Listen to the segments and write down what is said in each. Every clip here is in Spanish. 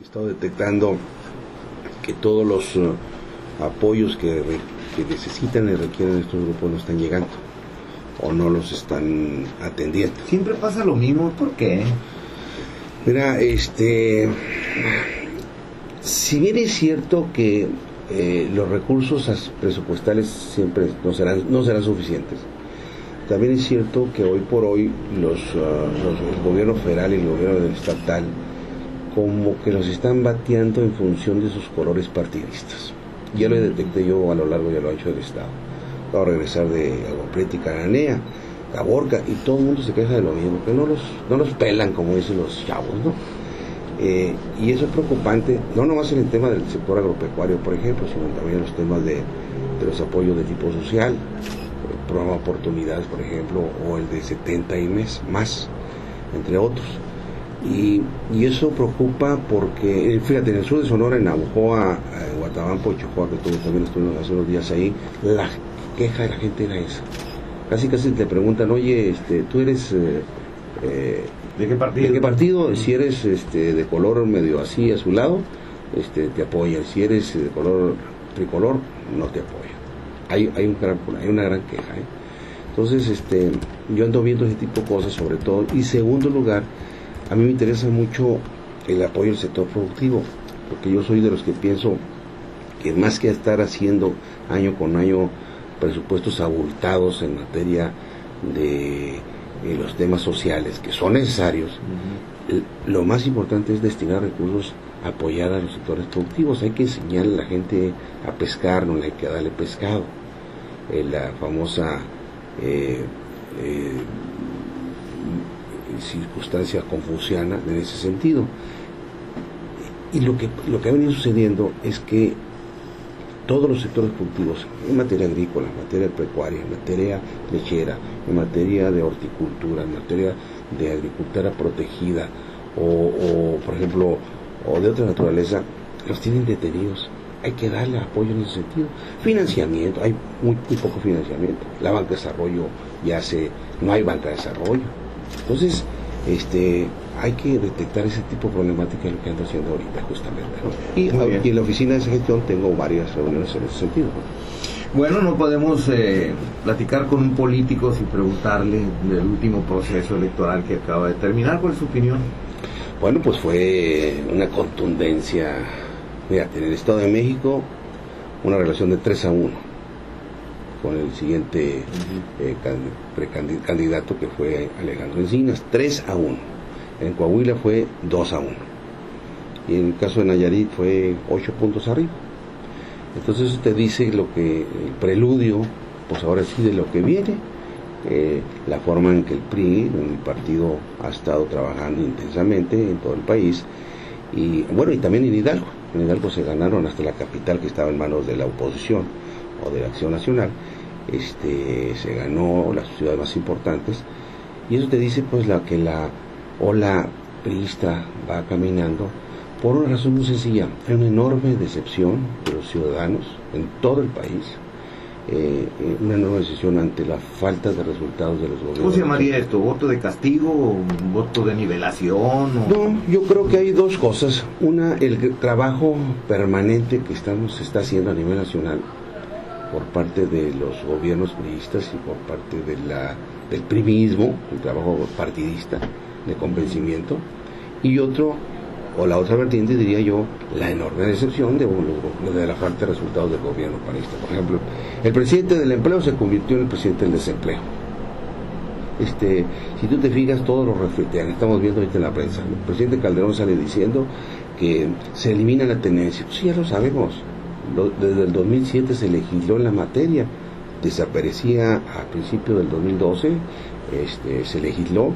He estado detectando que todos los apoyos que necesitan y requieren estos grupos no están llegando o no los están atendiendo. Siempre pasa lo mismo, ¿por qué? Mira, si bien es cierto que los recursos presupuestales siempre no serán suficientes, también es cierto que hoy por hoy el gobierno federal y el gobierno estatal como que los están bateando en función de sus colores partidistas. Ya lo detecté yo a lo largo y a lo ancho del estado. Acabo de regresar de Agua Prieta y Cananea, Caborca, y todo el mundo se queja de lo mismo, que no los pelan, como dicen los chavos, ¿no? Y eso es preocupante, no nomás en el tema del sector agropecuario, por ejemplo, sino también en los temas de los apoyos de tipo social, el programa Oportunidades, por ejemplo, o el de 70 y más, entre otros. Y eso preocupa porque, fíjate, en el sur de Sonora, en Navojoa, Guatabampo, Chihuahua, que también estuvimos hace unos días ahí, la queja de la gente era esa. Casi te preguntan, oye, tú eres... ¿De qué partido? ¿De qué partido? Si eres de color medio así, azulado, te apoyan. Si eres de color tricolor, no te apoyan. Hay una gran queja, ¿eh? Entonces, yo ando viendo ese tipo de cosas, sobre todo. Y segundo lugar, a mí me interesa mucho el apoyo al sector productivo, porque yo soy de los que pienso que más que estar haciendo año con año presupuestos abultados en materia de los temas sociales, que son necesarios, lo más importante es destinar recursos a apoyar a los sectores productivos. Hay que enseñarle a la gente a pescar, no hay que darle pescado. La famosa circunstancia confuciana en ese sentido. Y lo que ha venido sucediendo es que todos los sectores productivos, en materia agrícola, en materia pecuaria, en materia lechera, en materia de horticultura, en materia de agricultura protegida o por ejemplo, o de otra naturaleza, los tienen detenidos. Hay que darle apoyo en ese sentido. Financiamiento, hay muy poco financiamiento. La banca de desarrollo no hay banca de desarrollo. Entonces, hay que detectar ese tipo de problemática en lo que ando haciendo ahorita, justamente, ¿no? Y en la oficina de esa gestión tengo varias reuniones en ese sentido, ¿no? Bueno, no podemos platicar con un político sin preguntarle del último proceso electoral que acaba de terminar. ¿Cuál es su opinión? Bueno, pues fue una contundencia. Mira, en el Estado de México, una relación de 3-1 con el siguiente precandidato, que fue Alejandro Encinas, 3-1. En Coahuila fue 2-1. Y en el caso de Nayarit fue 8 puntos arriba. Entonces eso te dice el preludio, pues ahora sí, de lo que viene, la forma en que el PRI, el partido, ha estado trabajando intensamente en todo el país, y bueno, y también en Hidalgo. En Hidalgo se ganaron hasta la capital, que estaba en manos de la oposición o de la Acción Nacional. Se ganó las ciudades más importantes, y eso te dice pues que la ola priista va caminando por una razón muy sencilla. Hay una enorme decepción de los ciudadanos en todo el país, una enorme decepción ante la falta de resultados de los gobiernos. ¿Cómo se llamaría esto? ¿Voto de castigo o voto de nivelación? No, yo creo que hay dos cosas. Una, el trabajo permanente que se está haciendo a nivel nacional por parte de los gobiernos priistas y por parte del primismo, el trabajo partidista de convencimiento. Y la otra vertiente, diría yo, la enorme decepción de la falta de resultados del gobierno panista. Por ejemplo, el presidente del empleo se convirtió en el presidente del desempleo. Si tú te fijas, todos los refritean, estamos viendo ahorita en la prensa. El presidente Calderón sale diciendo que se elimina la tenencia. Pues sí, ya lo sabemos. Desde el 2007 se legisló en la materia, desaparecía a principios del 2012, se legisló,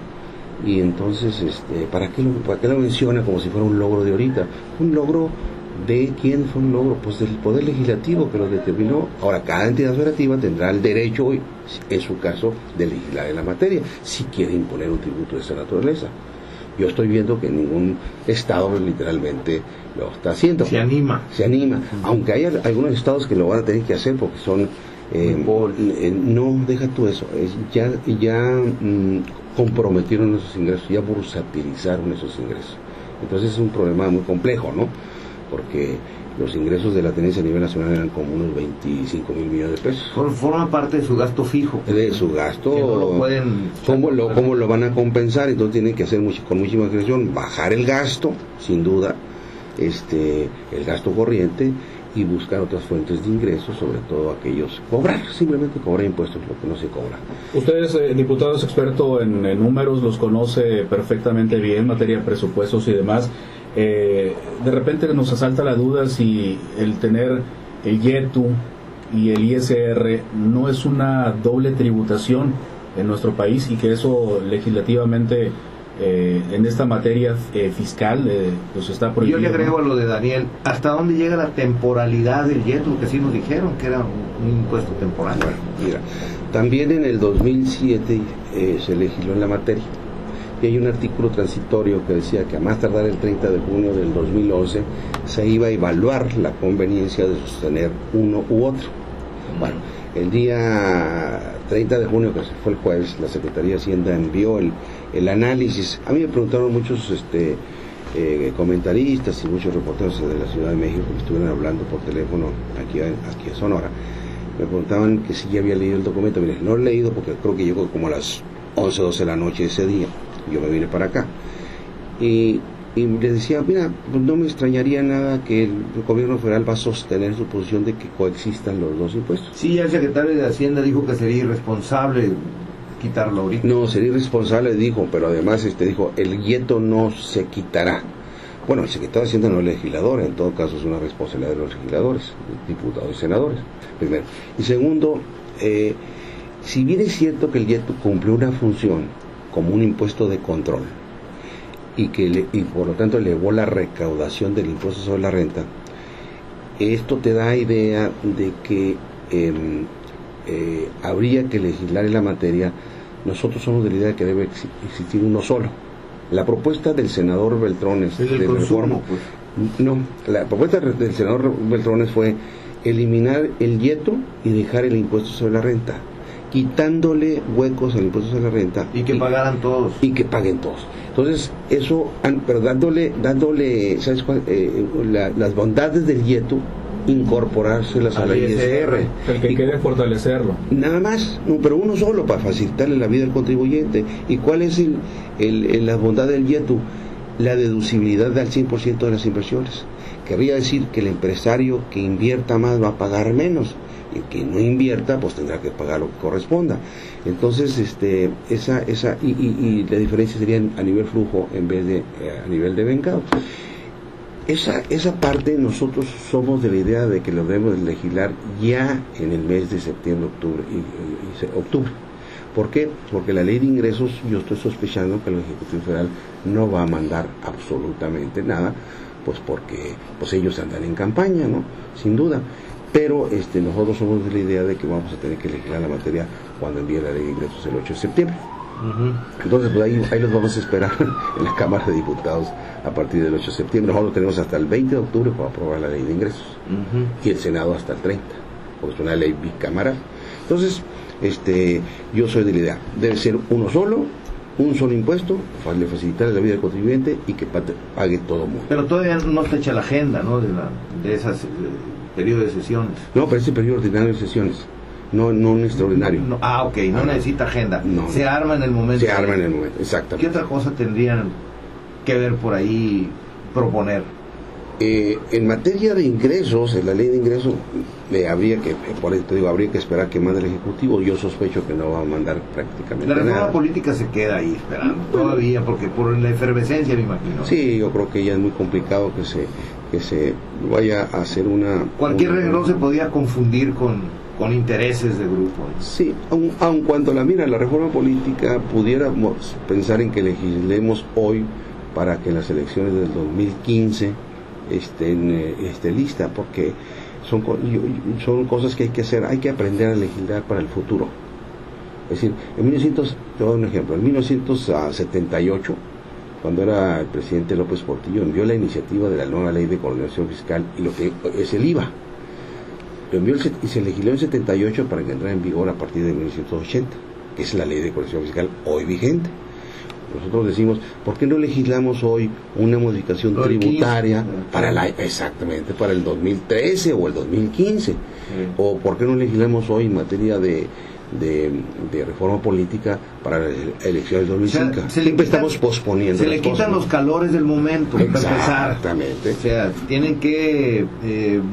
y entonces ¿para qué lo menciona como si fuera un logro de ahorita? Un logro de quién fue un logro, pues del Poder Legislativo, que lo determinó. Ahora, cada entidad federativa tendrá el derecho, en su caso, de legislar en la materia, si quiere imponer un tributo de esa naturaleza. Yo estoy viendo que ningún estado literalmente lo está haciendo. Se anima, aunque hay algunos estados que lo van a tener que hacer porque son no, deja tú eso, ya comprometieron esos ingresos, ya bursatilizaron esos ingresos. Entonces es un problema muy complejo, ¿no? Porque los ingresos de la tenencia a nivel nacional eran como unos 25 mil millones de pesos. Forma parte de su gasto fijo. De su gasto. Que no lo pueden... ¿Cómo lo van a compensar? Entonces tienen que hacer con mucha imaginación, bajar el gasto, sin duda, el gasto corriente, y buscar otras fuentes de ingresos, sobre todo aquellos, simplemente cobrar impuestos, lo que no se cobra. Ustedes, diputados experto en números, los conoce perfectamente bien, materia de presupuestos y demás. De repente nos asalta la duda si el tener el IETU y el ISR no es una doble tributación en nuestro país, y que eso legislativamente en esta materia fiscal pues está prohibido. Yo le agrego a lo de Daniel, ¿hasta dónde llega la temporalidad del IETU? Que sí nos dijeron que era un impuesto temporal. Bueno, mira, también en el 2007 se legisló en la materia, y hay un artículo transitorio que decía que a más tardar el 30 de junio del 2011 se iba a evaluar la conveniencia de sostener uno u otro. Bueno, el día 30 de junio, que fue el jueves, la Secretaría de Hacienda envió el análisis. A mí me preguntaron muchos comentaristas y muchos reporteros de la Ciudad de México que estuvieron hablando por teléfono aquí a Sonora. Me preguntaban que si ya había leído el documento. Mire, no lo he leído porque creo que llegó como a las 11 o 12 de la noche ese día. Yo me vine para acá. Y les decía, mira, pues no me extrañaría nada que el gobierno federal va a sostener su posición de que coexistan los dos impuestos. Sí, el secretario de Hacienda dijo que sería irresponsable quitarlo ahorita. No, sería irresponsable, dijo, pero además dijo, el IETU no se quitará. Bueno, el secretario de Hacienda no es legislador, en todo caso es una responsabilidad de los legisladores, diputados y senadores, primero. Y segundo, si bien es cierto que el IETU cumple una función como un impuesto de control, y por lo tanto elevó la recaudación del impuesto sobre la renta, esto te da idea de que habría que legislar en la materia. Nosotros somos de la idea de que debe existir uno solo. La propuesta del senador Beltrones de reforma, pues. No, la propuesta del senador Beltrones fue eliminar el IETU y dejar el impuesto sobre la renta, quitándole huecos al impuesto sobre la renta. Y que pagaran todos. Y que paguen todos. Entonces, eso, pero dándole ¿sabes cuál? Las bondades del IETU, incorporárselas a la ISR. El que quiere fortalecerlo. Nada más, pero uno solo, para facilitarle la vida al contribuyente. ¿Y cuál es la bondad del IETU? La deducibilidad al 100% de las inversiones. Querría decir que el empresario que invierta más va a pagar menos. El que no invierta pues tendrá que pagar lo que corresponda. Entonces y la diferencia sería a nivel flujo en vez de a nivel de vengado. Esa parte nosotros somos de la idea de que lo debemos legislar ya en el mes de septiembre, octubre. ¿Por qué? Porque la ley de ingresos, yo estoy sospechando que el Ejecutivo Federal no va a mandar absolutamente nada, pues porque pues ellos andan en campaña, ¿no? Sin duda. Pero nosotros somos de la idea de que vamos a tener que legislar la materia cuando envíe la ley de ingresos el 8 de septiembre. Entonces, pues ahí los vamos a esperar en la Cámara de Diputados a partir del 8 de septiembre. Nosotros tenemos hasta el 20 de octubre para aprobar la ley de ingresos. Y el Senado hasta el 30, porque es una ley bicameral. Entonces, yo soy de la idea, debe ser uno solo, un solo impuesto, para facilitar la vida del contribuyente y que pague todo el mundo. Pero todavía no está hecha la agenda, ¿no? De esas periodo de sesiones. No, pero es el periodo ordinario de sesiones, no un extraordinario. No, ok, no necesita agenda. No, se arma en el momento. Se arma en el momento, exactamente. ¿Qué otra cosa tendrían que ver por ahí, proponer? En materia de ingresos, en la ley de ingresos, habría que esperar que mande el Ejecutivo. Yo sospecho que no va a mandar prácticamente nada. La reforma nada. política se queda ahí esperando todavía, porque por la efervescencia, me imagino. Sí, yo creo que ya es muy complicado que se vaya a hacer una... Cualquier renglón se podía confundir con intereses de grupo. Sí, aun cuando la reforma política, pudiéramos pensar en que legislemos hoy para que las elecciones del 2015 esté lista, porque son cosas que hay que hacer. Hay que aprender a legislar para el futuro. Es decir, te voy a dar un ejemplo. En 1978, cuando era el presidente López Portillo, envió la iniciativa de la nueva ley de coordinación fiscal y lo que es el IVA. Lo envió y se legisló en 78 para que entrara en vigor a partir de 1980, que es la ley de coordinación fiscal hoy vigente. Nosotros decimos, ¿por qué no legislamos hoy una modificación tributaria exactamente para el 2013 o el 2015? Sí. ¿O por qué no legislamos hoy en materia de reforma política para las elecciones del 2005? Siempre estamos posponiendo. Se le quitan los calores del momento. Exactamente. O sea, tienen que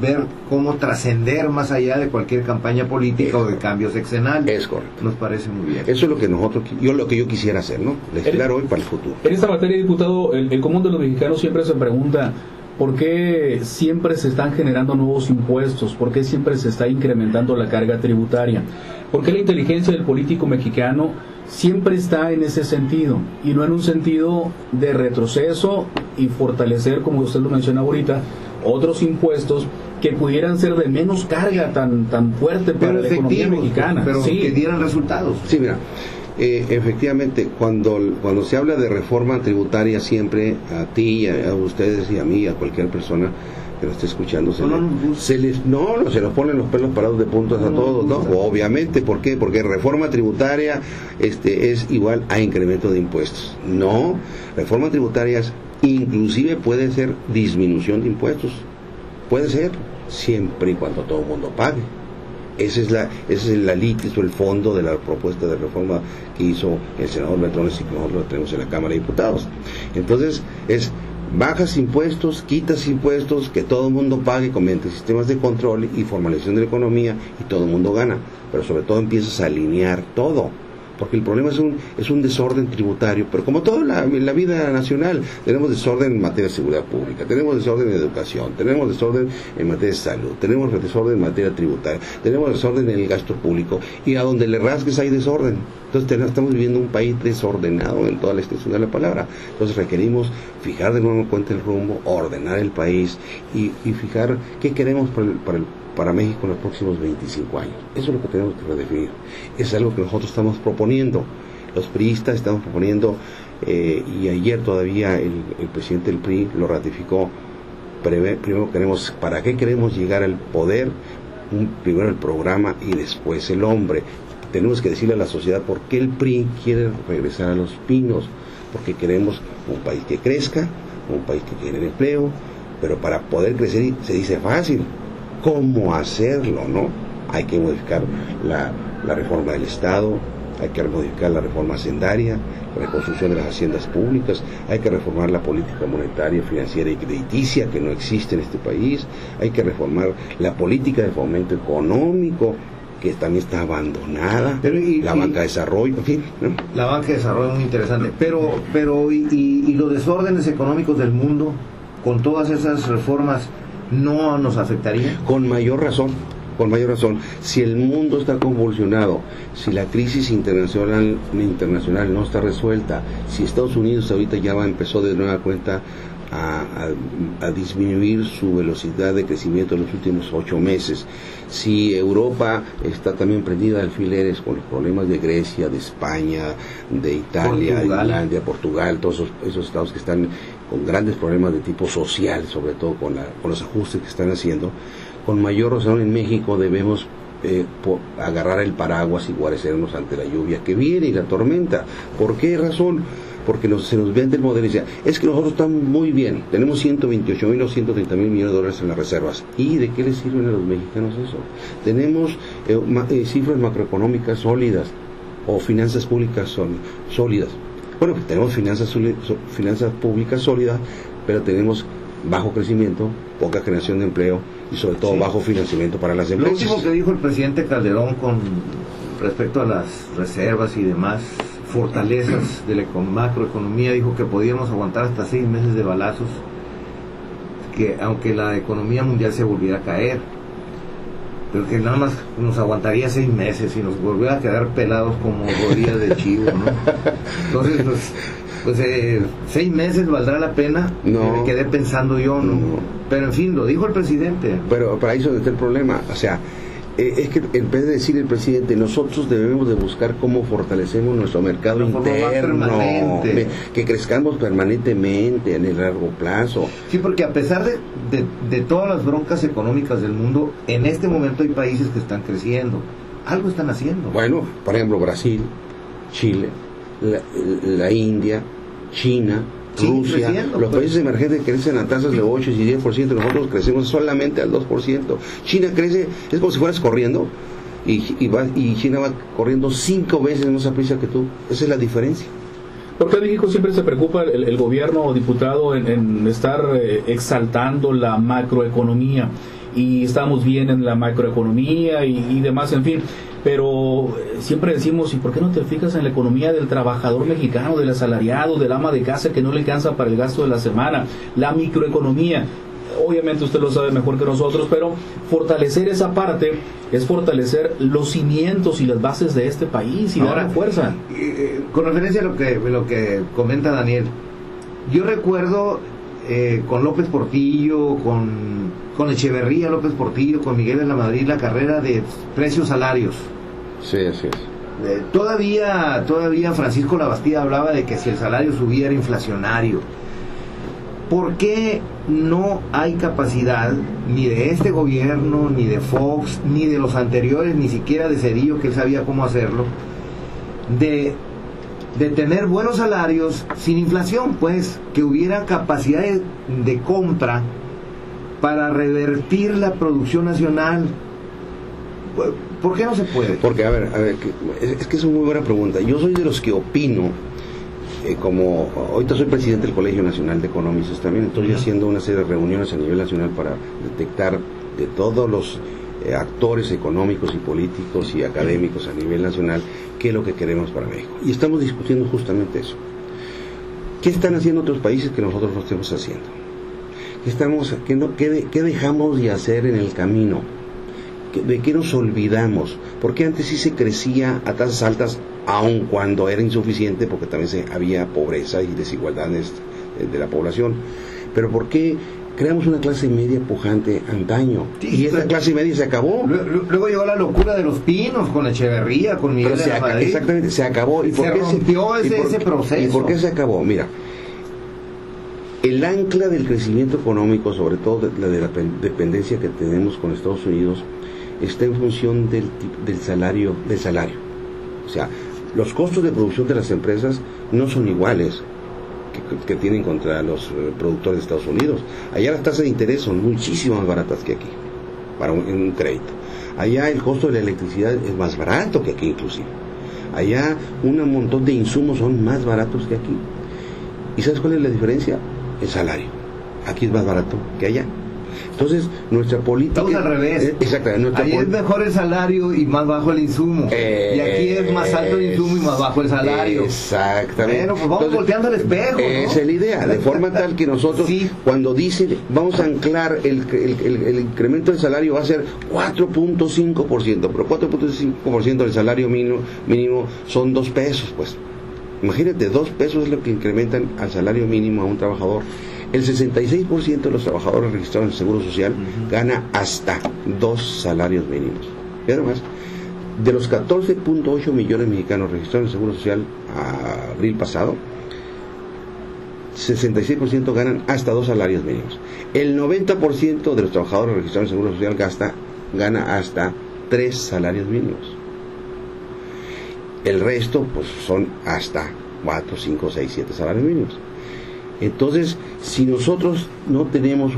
ver cómo trascender más allá de cualquier campaña política o de cambios sexenales. Es correcto. Nos parece muy bien. Eso es lo que lo que yo quisiera hacer, ¿no? Legislar hoy para el futuro. En esta materia, diputado, el común de los mexicanos siempre se pregunta: ¿por qué siempre se están generando nuevos impuestos? ¿Por qué siempre se está incrementando la carga tributaria? ¿Por qué la inteligencia del político mexicano siempre está en ese sentido y no en un sentido de retroceso y fortalecer, como usted lo menciona ahorita, otros impuestos que pudieran ser de menos carga tan fuerte para la economía mexicana? Pero que dieran resultados. Sí, mira. Efectivamente, cuando se habla de reforma tributaria, siempre a ti, a ustedes y a mí, a cualquier persona que nos esté escuchando, se nos ponen los pelos parados de puntas a todos, ¿no? Obviamente, ¿por qué? Porque reforma tributaria es igual a incremento de impuestos. No, reforma tributaria inclusive puede ser disminución de impuestos. Puede ser, siempre y cuando todo el mundo pague. Ese es el litis o el fondo de la propuesta de reforma que hizo el senador Beltrones y que nosotros lo tenemos en la Cámara de Diputados. Entonces, es bajas impuestos, quitas impuestos, que todo el mundo pague mediante sistemas de control y formalización de la economía y todo el mundo gana. Pero sobre todo empiezas a alinear todo. Porque el problema es un desorden tributario, pero como toda la vida nacional, tenemos desorden en materia de seguridad pública, tenemos desorden en educación, tenemos desorden en materia de salud, tenemos desorden en materia tributaria, tenemos desorden en el gasto público, y a donde le rasgues hay desorden. Entonces estamos viviendo un país desordenado en toda la extensión de la palabra. Entonces requerimos fijar de nuevo cuenta el rumbo, ordenar el país y fijar qué queremos para México en los próximos 25 años. Eso es lo que tenemos que redefinir. Es algo que nosotros estamos proponiendo. Los priistas estamos proponiendo, y ayer todavía el presidente del PRI lo ratificó. Primero ¿para qué queremos llegar al poder? Primero el programa y después el hombre. Tenemos que decirle a la sociedad por qué el PRI quiere regresar a los pinos. Porque queremos un país que crezca, un país que genere empleo, pero para poder crecer se dice fácil. ¿Cómo hacerlo, no? Hay que modificar la reforma del Estado, hay que modificar la reforma hacendaria, la reconstrucción de las haciendas públicas, hay que reformar la política monetaria, financiera y crediticia que no existe en este país, hay que reformar la política de fomento económico, que también está abandonada, la banca de desarrollo, en fin, ¿no? La banca de desarrollo es muy interesante, pero los desórdenes económicos del mundo, con todas esas reformas, ¿no nos afectaría? Con mayor razón. Si el mundo está convulsionado, si la crisis internacional no está resuelta, si Estados Unidos ahorita ya empezó de nueva cuenta a disminuir su velocidad de crecimiento en los últimos 8 meses, si Europa está también prendida de alfileres con los problemas de Grecia, de España, de Italia, de Irlanda, Portugal, todos esos estados que están con grandes problemas de tipo social, sobre todo con los ajustes que están haciendo, con mayor razón en México debemos agarrar el paraguas y guarecernos ante la lluvia que viene y la tormenta. ¿Por qué razón? Porque se nos vende el modelo y dice, es que nosotros estamos muy bien, tenemos 128,000 o 130,000 millones de dólares en las reservas. ¿Y de qué les sirven a los mexicanos eso? Tenemos cifras macroeconómicas sólidas o finanzas públicas sólidas. Bueno, tenemos finanzas públicas sólidas, pero tenemos bajo crecimiento, poca generación de empleo y sobre todo bajo financiamiento para las empresas. Lo último que dijo el presidente Calderón con respecto a las reservas y demás fortalezas de la macroeconomía, dijo que podíamos aguantar hasta 6 meses de balazos, que aunque la economía mundial se volviera a caer, pero que nada más nos aguantaría 6 meses y nos volviera a quedar pelados como rodillas de chivo, ¿no? Entonces, pues 6 meses valdrá la pena. No. Me quedé pensando yo, ¿no? Pero en fin, lo dijo el presidente. Pero para eso está el problema, o sea, es que en vez de decir el presidente, nosotros debemos de buscar cómo fortalecemos nuestro mercado interno, que crezcamos permanentemente en el largo plazo. Sí, porque a pesar de todas las broncas económicas del mundo, en este momento hay países que están creciendo, algo están haciendo. Bueno, por ejemplo, Brasil, Chile, la India, China, Rusia, los países emergentes crecen a tasas de 8 y 10%, nosotros crecemos solamente al 2%. China crece, es como si fueras corriendo, y China va corriendo 5 veces más prisa que tú. Esa es la diferencia. ¿Por qué México siempre se preocupa el gobierno o diputado en estar exaltando la macroeconomía? Y estamos bien en la macroeconomía y demás, en fin, pero siempre decimos, ¿y por qué no te fijas en la economía del trabajador mexicano, del asalariado, del ama de casa que no le alcanza para el gasto de la semana? La microeconomía, obviamente usted lo sabe mejor que nosotros, pero fortalecer esa parte es fortalecer los cimientos y las bases de este país y darle fuerza. Con referencia a lo que comenta Daniel, yo recuerdo con López Portillo, con Echeverría López Portillo, con Miguel de la Madrid, la carrera de precios salarios. Sí, así es. Todavía Francisco Labastida hablaba de que si el salario subía era inflacionario. ¿Por qué no hay capacidad ni de este gobierno, ni de Fox, ni de los anteriores, ni siquiera de Cedillo, que él sabía cómo hacerlo, de tener buenos salarios sin inflación? Pues que hubiera capacidad de compra para revertir la producción nacional. ¿Por qué no se puede? Porque, a ver, es que es una muy buena pregunta. Yo soy de los que opino, como ahorita soy presidente del Colegio Nacional de Economistas también, estoy haciendo una serie de reuniones a nivel nacional para detectar de todos los actores económicos y políticos y académicos a nivel nacional qué es lo que queremos para México. Y estamos discutiendo justamente eso. ¿Qué están haciendo otros países que nosotros no estemos haciendo? ¿Qué dejamos de hacer en el camino? ¿De qué nos olvidamos? Porque antes sí se crecía a tasas altas, aun cuando era insuficiente, porque también había pobreza y desigualdades de la población. Pero ¿por qué creamos una clase media pujante antaño? Sí, y esa clase media se acabó. Luego llegó la locura de los pinos, con Echeverría, con Miguel de la Madrid. Exactamente, se acabó. ¿Y por qué rompió ese proceso? ¿Y por qué se acabó? Mira, el ancla del crecimiento económico, sobre todo de la dependencia que tenemos con Estados Unidos, está en función del salario. O sea, los costos de producción de las empresas no son iguales que tienen contra los productores de Estados Unidos. Allá las tasas de interés son muchísimo más baratas que aquí, para un crédito. Allá el costo de la electricidad es más barato que aquí inclusive. Allá un montón de insumos son más baratos que aquí. ¿Y sabes cuál es la diferencia? El salario. Aquí es más barato que allá. Entonces, nuestra política... Estamos al revés. Exactamente. Allí es mejor el salario y más bajo el insumo. Y aquí es más alto el insumo y más bajo el salario. Exactamente. Bueno, pues vamos volteando al espejo, ¿no? Esa es la idea, de forma tal que nosotros, sí, cuando dicen vamos a anclar el incremento del salario va a ser 4.5%, pero 4.5% del salario mínimo son 2 pesos, pues. Imagínate, 2 pesos es lo que incrementan al salario mínimo a un trabajador. El 66% de los trabajadores registrados en el Seguro Social gana hasta 2 salarios mínimos. Y además, de los 14.8 millones de mexicanos registrados en el Seguro Social a abril pasado, 66% ganan hasta 2 salarios mínimos. El 90% de los trabajadores registrados en el Seguro Social gana hasta 3 salarios mínimos. El resto, pues, son hasta 4, 5, 6, 7 salarios mínimos. Entonces, si nosotros no tenemos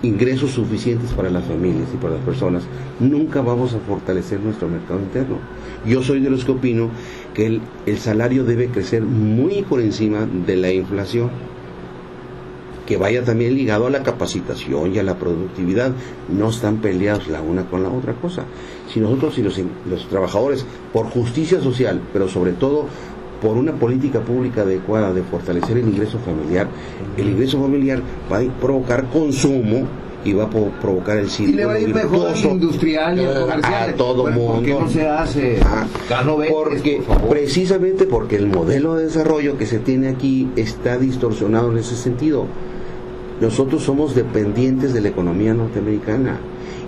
ingresos suficientes para las familias y para las personas, nunca vamos a fortalecer nuestro mercado interno. Yo soy de los que opino que el salario debe crecer muy por encima de la inflación, que vaya también ligado a la capacitación y a la productividad. No están peleados la una con la otra cosa. Si nosotros y los trabajadores, por justicia social, pero sobre todo por una política pública adecuada de fortalecer el ingreso familiar va a provocar consumo y va a provocar el círculo y le va a ir mejor al industrial y al comercial a todo mundo. ¿Por qué no se hace? Precisamente porque el modelo de desarrollo que se tiene aquí está distorsionado en ese sentido. Nosotros somos dependientes de la economía norteamericana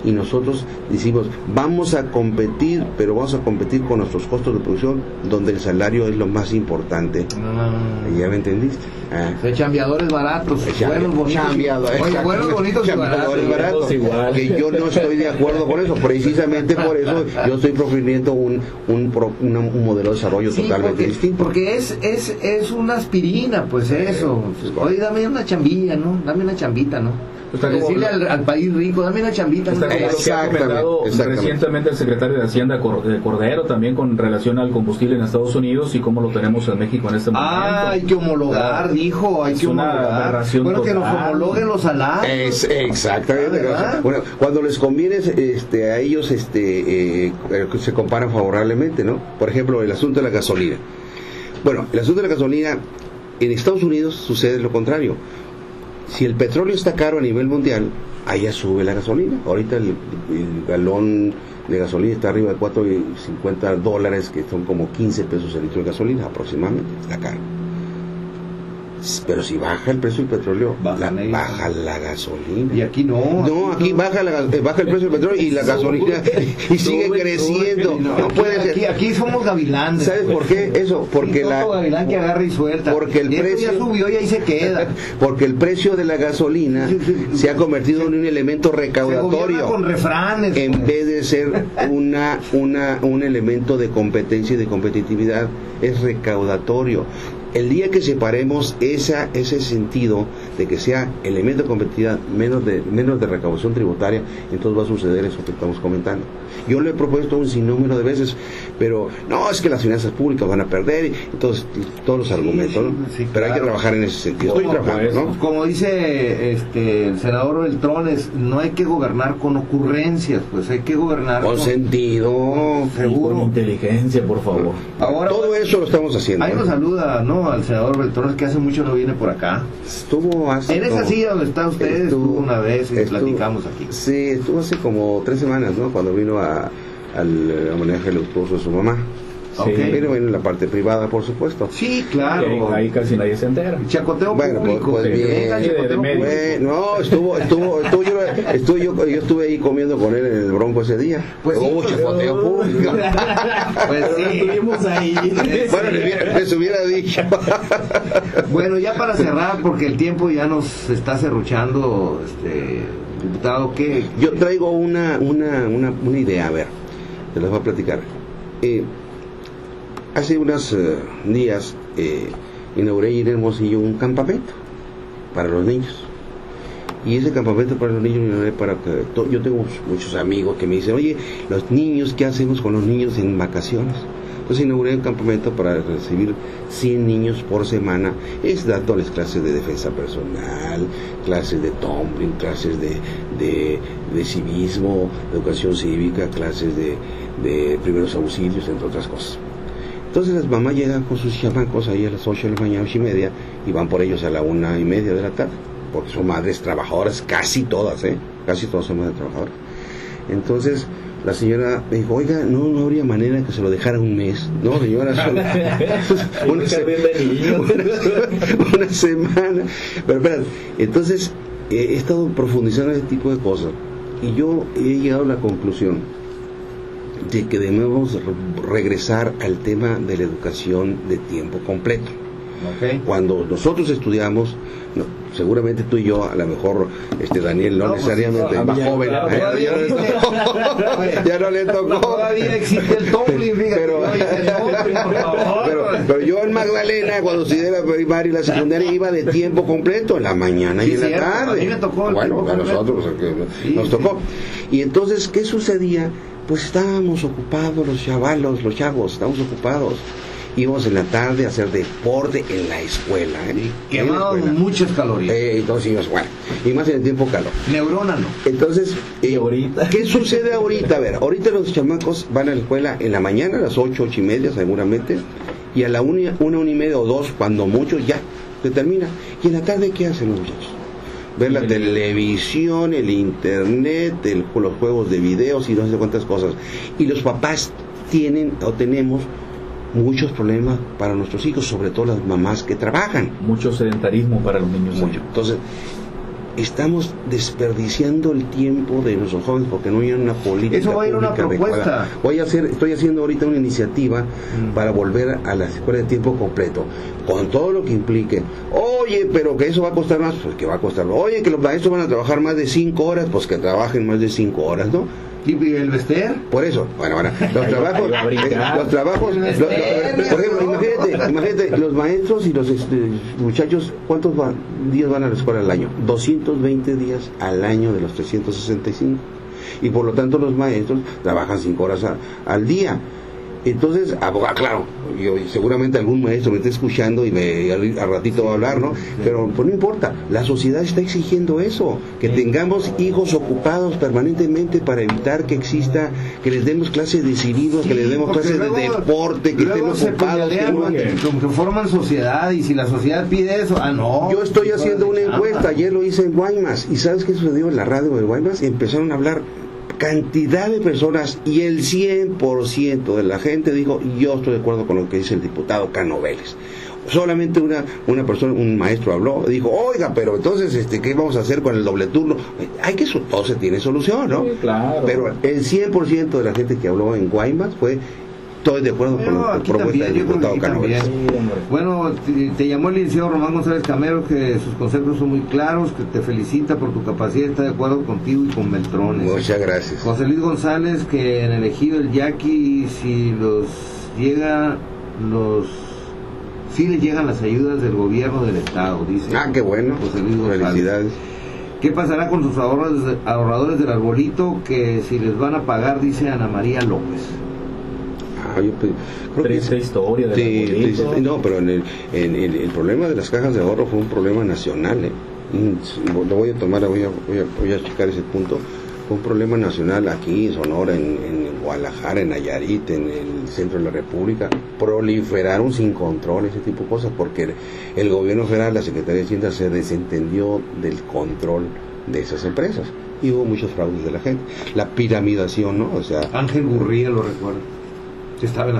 y nosotros decimos, vamos a competir, pero vamos a competir con nuestros costos de producción, donde el salario es lo más importante. ¿Ya me entendiste? De chambeadores baratos, buenos, bonitos. Oye, buenos, bonitos y baratos. Que yo no estoy de acuerdo con eso. Precisamente por eso yo estoy profiriendo un modelo de desarrollo totalmente distinto. Porque es una aspirina, pues eso. Oye, dame una chambilla, ¿no? Dame una chambita, ¿no? Decirle al país rico, dame una chambita. Está como lo que ha comentado recientemente el secretario de Hacienda Cordero, también con relación al combustible en Estados Unidos y cómo lo tenemos en México en este momento. Hay que homologar, dijo, hay que homologar. Bueno, que nos homologuen los salarios. Exactamente. Bueno, cuando les conviene a ellos se comparan favorablemente, ¿no? Por ejemplo, el asunto de la gasolina. Bueno, el asunto de la gasolina en Estados Unidos sucede lo contrario. Si el petróleo está caro a nivel mundial, allá sube la gasolina. Ahorita el galón de gasolina está arriba de $4.50, que son como 15 pesos el litro de gasolina aproximadamente. Está caro. Pero si baja el precio del petróleo, baja la gasolina. Y aquí no. No, aquí baja el precio del petróleo y la gasolina y sigue creciendo. No puede ser. Aquí somos gavilanes. ¿Sabes por qué? Eso, porque gavilán que agarra y suelta. Porque el precio ya subió y ahí se queda. Porque el precio de la gasolina se ha convertido en un elemento recaudatorio. Con refranes. En vez de ser un elemento de competencia y de competitividad, es recaudatorio. El día que separemos ese sentido de que sea elemento de competitividad menos de recaudación tributaria, entonces va a suceder eso que estamos comentando. Yo lo he propuesto un sinnúmero de veces, pero no, es que las finanzas públicas van a perder, entonces todos los argumentos, ¿no? Sí, pero claro, hay que trabajar en ese sentido. Estoy trabajando, ¿no? Como dice el senador Beltrón, no hay que gobernar con ocurrencias, pues hay que gobernar con sentido, seguro, con inteligencia, por favor. Ahora, todo eso lo estamos haciendo. Ahí nos saluda, ¿no?, al senador Beltrón, que hace mucho no viene por acá. Estuvo hace en esa silla donde está usted, estuvo una vez y platicamos aquí. Sí, estuvo hace como 3 semanas, ¿no?, cuando vino al homenaje luctuoso de su mamá. Okay. Pero en la parte privada, por supuesto. Sí, claro. Ahí casi nadie se entera. Chacoteo público. Pues bien. No, yo estuve ahí comiendo con él en el Bronco ese día. Pues chacoteo público. Pues sí, estuvimos ahí. Bueno, les hubiera dicho. Bueno, ya para cerrar, porque el tiempo ya nos está serruchando, diputado, que yo traigo una idea, a ver, te las voy a platicar. Hace unos días inauguré en Hermosillo un campamento para los niños. Y ese campamento para los niños lo inauguré para que yo tengo muchos amigos que me dicen, oye, los niños, ¿qué hacemos con los niños en vacaciones? Entonces inauguré un campamento para recibir 100 niños por semana, dándoles clases de defensa personal, clases de tumbling, clases de civismo, educación cívica, clases de primeros auxilios, entre otras cosas. Entonces las mamás llegan con sus chamacos ahí a las 8 de la mañana, 8:30, y van por ellos a la 1:30 de la tarde, porque son madres trabajadoras, casi todas son madres trabajadoras. Entonces la señora me dijo, oiga, no habría manera que se lo dejara un mes. No, señora, una semana. Pero espérate, entonces he estado profundizando en ese tipo de cosas y yo he llegado a la conclusión de que debemos regresar al tema de la educación de tiempo completo. Okay. Cuando nosotros estudiamos, seguramente tú y yo, a lo mejor Daniel no necesariamente, más joven, ya no le tocó. Todavía existe el tumbling, pero yo en Magdalena, cuando estudié la primaria y la secundaria, iba de tiempo completo, en la mañana y en la tarde. A mí me tocó. Bueno, a nosotros nos tocó. Y entonces, ¿qué sucedía? Pues estábamos ocupados los chavos, estábamos ocupados. Íbamos en la tarde a hacer deporte en la escuela. Quemábamos muchas calorías. Entonces íbamos, bueno, y más en el tiempo calor. Neurona no. Entonces, ahorita? ¿qué sucede ahorita? A ver, ahorita los chamacos van a la escuela en la mañana, a las 8, 8:30 seguramente, y a la 1:30 o 2, cuando mucho, ya se termina. ¿Y en la tarde qué hacen los muchachos? Ver la televisión, el internet, los juegos de videos y no sé cuántas cosas. Y los papás tenemos muchos problemas para nuestros hijos, sobre todo las mamás que trabajan. Mucho sedentarismo para los niños. Mucho. Entonces, estamos desperdiciando el tiempo de nuestros jóvenes porque no hay una política. Eso va a ir una propuesta. Estoy haciendo ahorita una iniciativa para volver a la escuela de tiempo completo, con todo lo que implique. Oye, pero que eso va a costar más, pues que va a costar. Oye, que los maestros van a trabajar más de 5 horas, pues que trabajen más de 5 horas, ¿no? ¿Y el Bester? Por eso, bueno, los trabajos, por ejemplo, imagínate, los maestros y los muchachos, ¿cuántos días van a la escuela al año? 220 días al año de los 365. Y por lo tanto los maestros trabajan 5 horas al día. Entonces, claro, seguramente algún maestro me está escuchando y al ratito va a hablar, ¿no? Pero pues no importa, la sociedad está exigiendo eso, que tengamos hijos ocupados permanentemente para evitar que exista, que les demos clases de civismo, que les demos clases de deporte, que estén ocupados. Que forman sociedad, y si la sociedad pide eso, no. Yo estoy haciendo una encuesta, ayer lo hice en Guaymas, y ¿sabes qué sucedió en la radio de Guaymas? Empezaron a hablar cantidad de personas y el 100% de la gente dijo: yo estoy de acuerdo con lo que dice el diputado Cano Vélez. Solamente una persona, un maestro habló, dijo: oiga, pero entonces ¿qué vamos a hacer con el doble turno? Todo se tiene solución, ¿no? Sí, claro. Pero el 100% de la gente que habló en Guaymas fue: estoy de acuerdo con la propuesta del diputado Cano Vélez. Bueno, te llamó el licenciado Román González Camero, que sus conceptos son muy claros, que te felicita por tu capacidad, está de acuerdo contigo y con Beltrones. Muchas gracias. José Luis González, que en el ejido el Yaqui, si les llegan las ayudas del gobierno del estado, dice. Qué bueno. José Luis González. Felicidades. ¿Qué pasará con sus ahorradores del arbolito, que si les van a pagar, dice Ana María López? Yo creo Triste historia de triste. No, pero el problema de las cajas de ahorro fue un problema nacional. Lo voy a tomar, voy a checar ese punto. Fue un problema nacional aquí en Sonora, en Guadalajara, en Nayarit, en el centro de la República. Proliferaron sin control ese tipo de cosas porque el gobierno federal, la Secretaría de Hacienda, se desentendió del control de esas empresas y hubo muchos fraudes de la gente. La piramidación, ¿no? O sea, Ángel Gurría lo recuerdo. Estaba en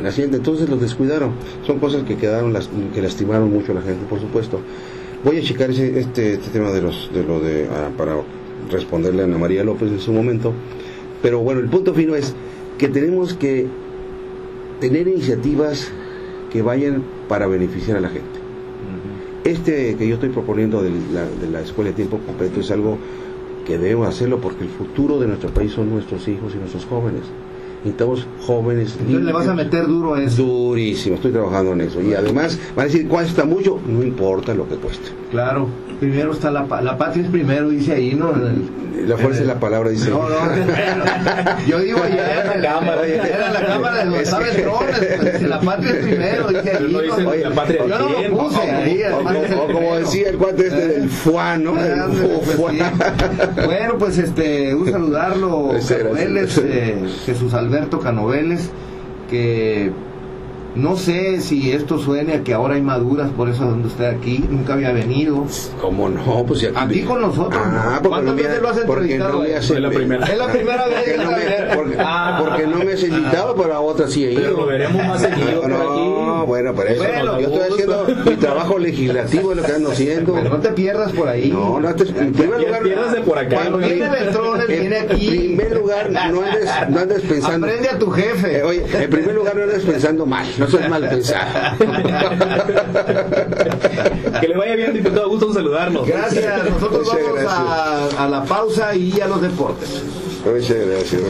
Hacienda, entonces los descuidaron. Son cosas que quedaron, que lastimaron mucho a la gente, por supuesto. Voy a checar este tema para responderle a Ana María López en su momento. Pero bueno, el punto fino es que tenemos que tener iniciativas que vayan para beneficiar a la gente. Que yo estoy proponiendo de la escuela de tiempo completo es algo que debemos hacerlo porque el futuro de nuestro país son nuestros hijos y nuestros jóvenes. Necesitamos jóvenes. Entonces le vas a meter duro a eso. Durísimo, estoy trabajando en eso. Y además van a decir: cuesta mucho, no importa lo que cueste. Claro, primero está la patria es primero, dice ahí, ¿no? La fuerza de la palabra, dice. No, yo digo ayer era la cámara de donde estaba el Trones, la patria es primero, dice ahí. No, la patria yo no lo puse ahí. O como decía el cuate del FUA, ¿no? Bueno, pues un saludarlo, Canoveles, Jesús Alberto Canoveles, que no sé si esto suene a que ahora hay maduras, por eso es donde estoy aquí, nunca había venido. ¿Cómo no? Pues aquí con nosotros. ¿Cuántas veces lo has entrevistado? Es la primera vez. Porque no me has invitado, pero a otra sí he ido. Pero lo veremos más seguido por aquí. Bueno, pero eso yo estoy haciendo mi trabajo legislativo, es lo que ando haciendo. Pero no te pierdas por ahí. No, en primer lugar, pierdas por acá. Cuando viene Beltrones, viene aquí. En primer lugar, no andes pensando. Aprende a tu jefe. Oye, en primer lugar, no andes pensando mal. No soy mal pensado. Que le vaya bien, diputado. Gusto en saludarlo. Gracias. Nosotros vamos a la pausa y a los deportes. Muchas gracias.